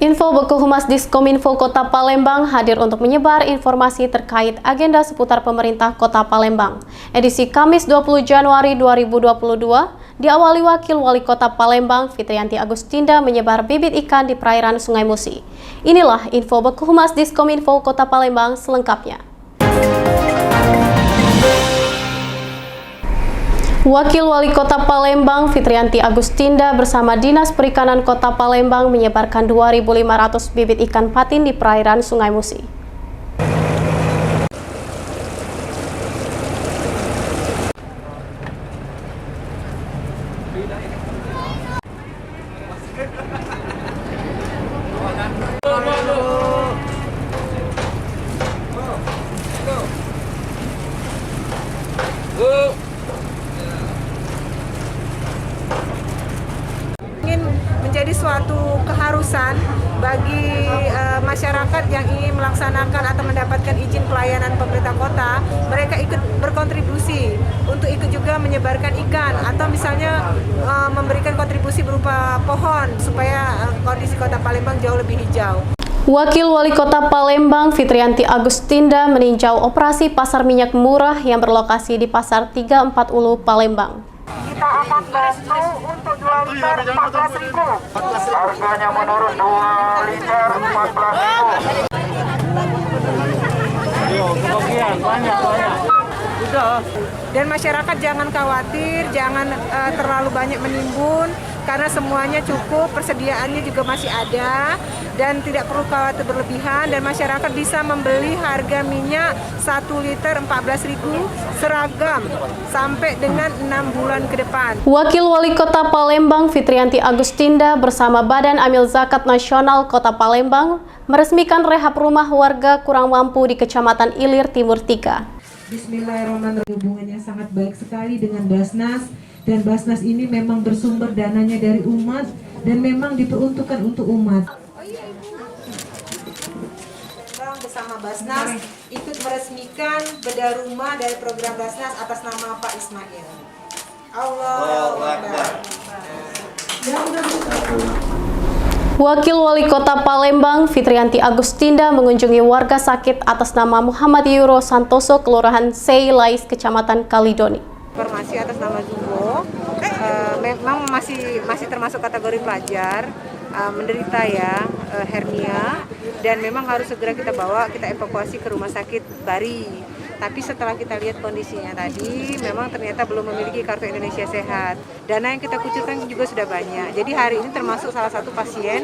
Info Beku Humas Diskominfo Kota Palembang hadir untuk menyebar informasi terkait agenda seputar pemerintah Kota Palembang. Edisi Kamis 20 Januari 2022 diawali Wakil Wali Kota Palembang Fitrianti Agustinda menyebar bibit ikan di perairan Sungai Musi. Inilah info Beku Humas Diskominfo Kota Palembang selengkapnya. Wakil Wali Kota Palembang Fitrianti Agustinda bersama Dinas Perikanan Kota Palembang menyebarkan 2.500 bibit ikan patin di perairan Sungai Musi. Menjadi suatu keharusan bagi masyarakat yang ingin melaksanakan atau mendapatkan izin pelayanan pemerintah kota, mereka ikut berkontribusi untuk ikut juga menyebarkan ikan atau misalnya memberikan kontribusi berupa pohon supaya kondisi Kota Palembang jauh lebih hijau. Wakil Wali Kota Palembang Fitrianti Agustinda meninjau operasi pasar minyak murah yang berlokasi di Pasar 340 Palembang. Kita akan bantu untuk 2 liter 14.000. Harganya menurun 2 liter 14.000. Kebagian banyak. Dan masyarakat jangan khawatir, jangan terlalu banyak menimbun karena semuanya cukup, persediaannya juga masih ada dan tidak perlu khawatir berlebihan, dan masyarakat bisa membeli harga minyak 1 liter 14.000 seragam sampai dengan 6 bulan ke depan. Wakil Wali Kota Palembang Fitrianti Agustinda bersama Badan Amil Zakat Nasional Kota Palembang meresmikan rehab rumah warga kurang mampu di Kecamatan Ilir Timur 3. Bismillahirrahmanirrahim. Hubungannya sangat baik sekali dengan Basnas, dan Basnas ini memang bersumber dananya dari umat dan memang diperuntukkan untuk umat. Bersama Basnas ikut meresmikan bedah rumah dari program Basnas atas nama Pak Ismail. Allahu Akbar. Wakil Wali Kota Palembang Fitrianti Agustinda mengunjungi warga sakit atas nama Muhammad Yuro Santoso, Kelurahan Seilais, Kecamatan Kalidoni. Informasi atas nama Jumbo memang masih termasuk kategori pelajar, menderita hernia, dan memang harus segera kita bawa, kita evakuasi ke rumah sakit Bari. Tapi setelah kita lihat kondisinya tadi, memang ternyata belum memiliki kartu Indonesia Sehat. Dana yang kita kucurkan juga sudah banyak. Jadi hari ini termasuk salah satu pasien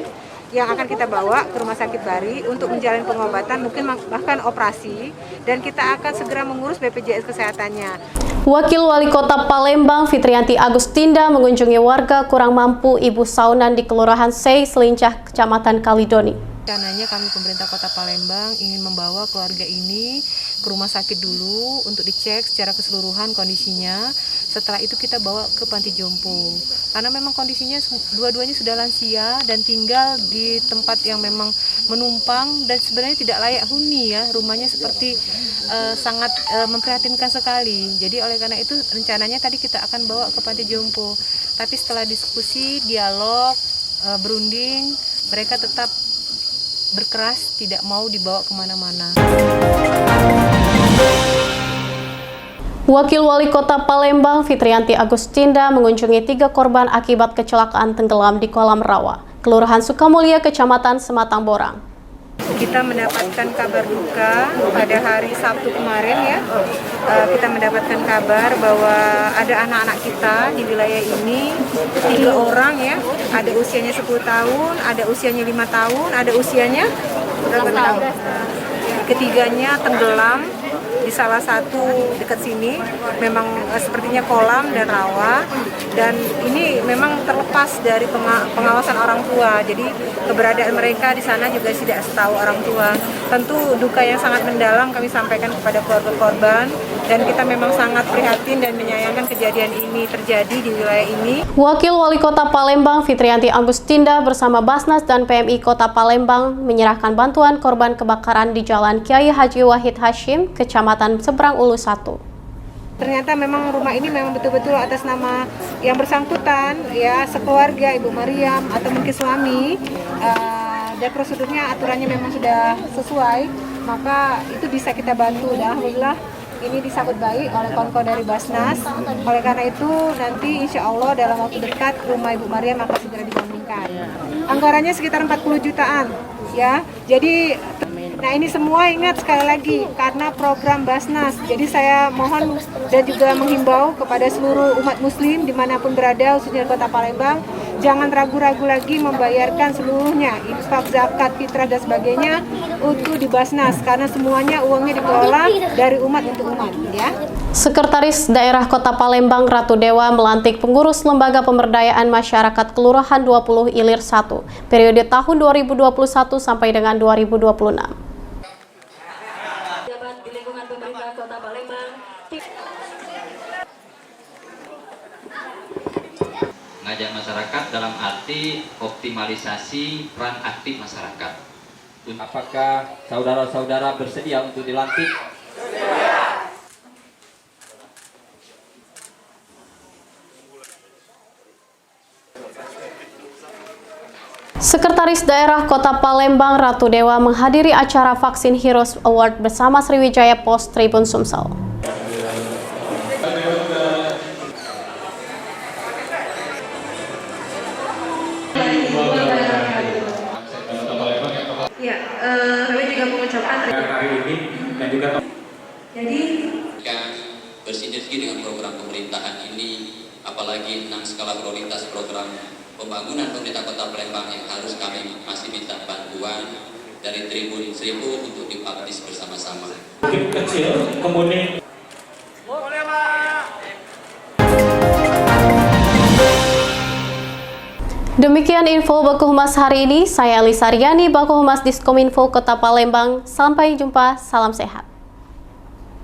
yang akan kita bawa ke rumah sakit Bari untuk menjalani pengobatan, mungkin bahkan operasi, dan kita akan segera mengurus BPJS Kesehatannya. Wakil Wali Kota Palembang Fitrianti Agustinda mengunjungi warga kurang mampu Ibu Saunan di Kelurahan Sei Selincah, Kecamatan Kalidoni. Rencananya kami pemerintah Kota Palembang ingin membawa keluarga ini ke rumah sakit dulu untuk dicek secara keseluruhan kondisinya. Setelah itu kita bawa ke panti jompo. Karena memang kondisinya dua-duanya sudah lansia dan tinggal di tempat yang memang menumpang dan sebenarnya tidak layak huni ya. Rumahnya seperti sangat memprihatinkan sekali. Jadi oleh karena itu rencananya tadi kita akan bawa ke panti jompo. Tapi setelah diskusi, dialog, berunding, mereka tetap berkeras tidak mau dibawa kemana-mana. Wakil Wali Kota Palembang Fitrianti Agustinda mengunjungi 3 korban akibat kecelakaan tenggelam di kolam rawa, Kelurahan Sukamulya, Kecamatan Sematang Borang. Kita mendapatkan kabar duka pada hari Sabtu kemarin ya. Kita mendapatkan kabar bahwa ada anak-anak kita di wilayah ini 3 orang ya. Ada usianya 10 tahun, ada usianya 5 tahun, ada usianya berapa tahun? Ketiganya tenggelam di salah satu dekat sini, memang sepertinya kolam dan rawa, dan ini memang terlepas dari pengawasan orang tua. Jadi keberadaan mereka di sana juga tidak setahu orang tua. Tentu duka yang sangat mendalam kami sampaikan kepada keluarga korban, dan kita memang sangat prihatin dan menyayangkan kejadian ini terjadi di wilayah ini. Wakil Wali Kota Palembang Fitrianti Agustinda bersama Basnas dan PMI Kota Palembang menyerahkan bantuan korban kebakaran di Jalan Kiai Haji Wahid Hashim, Kecamatan Seberang Ulu 1. Ternyata memang rumah ini memang betul-betul atas nama yang bersangkutan ya, sekeluarga Ibu Mariam atau mungkin suami. dan prosedurnya aturannya memang sudah sesuai, maka itu bisa kita bantu. Dan alhamdulillah ini disambut baik oleh kawan-kawan dari Basnas. Oleh karena itu nanti insya Allah dalam waktu dekat rumah Ibu Maria akan segera dibangunkan. Anggarannya sekitar 40 jutaan ya. Jadi nah ini semua ingat sekali lagi karena program Basnas. Jadi saya mohon dan juga menghimbau kepada seluruh umat muslim dimanapun berada, khususnya di Kota Palembang, jangan ragu-ragu lagi membayarkan seluruhnya, infak, zakat, fitrah dan sebagainya untuk di Basnas karena semuanya uangnya dikelola dari umat untuk umat ya. Sekretaris Daerah Kota Palembang Ratu Dewa melantik pengurus Lembaga Pemberdayaan Masyarakat Kelurahan 20 Ilir 1 periode tahun 2021 sampai dengan 2026. Jabat di lingkungan pemerintah Kota Palembang. Mengajak masyarakat dalam arti optimalisasi peran aktif masyarakat. Apakah saudara-saudara bersedia untuk dilantik? Sekretaris Daerah Kota Palembang Ratu Dewa menghadiri acara Vaksin Heroes Award bersama Sriwijaya Pos Tribun Sumsel. Ya, kami juga mengucapkan hari ini dan juga jadi bersinergi dengan program pemerintahan ini, apalagi 6 skala prioritas program pembangunan pemerintah Kota Palembang yang harus kami masih minta bantuan dari Tribun 1000 untuk dipublish bersama-sama. mungkin kecil, kemudian Demikian info Baku Humas hari ini. Saya Elisa Riani, Baku Humas Diskominfo Kota Palembang. Sampai jumpa, salam sehat.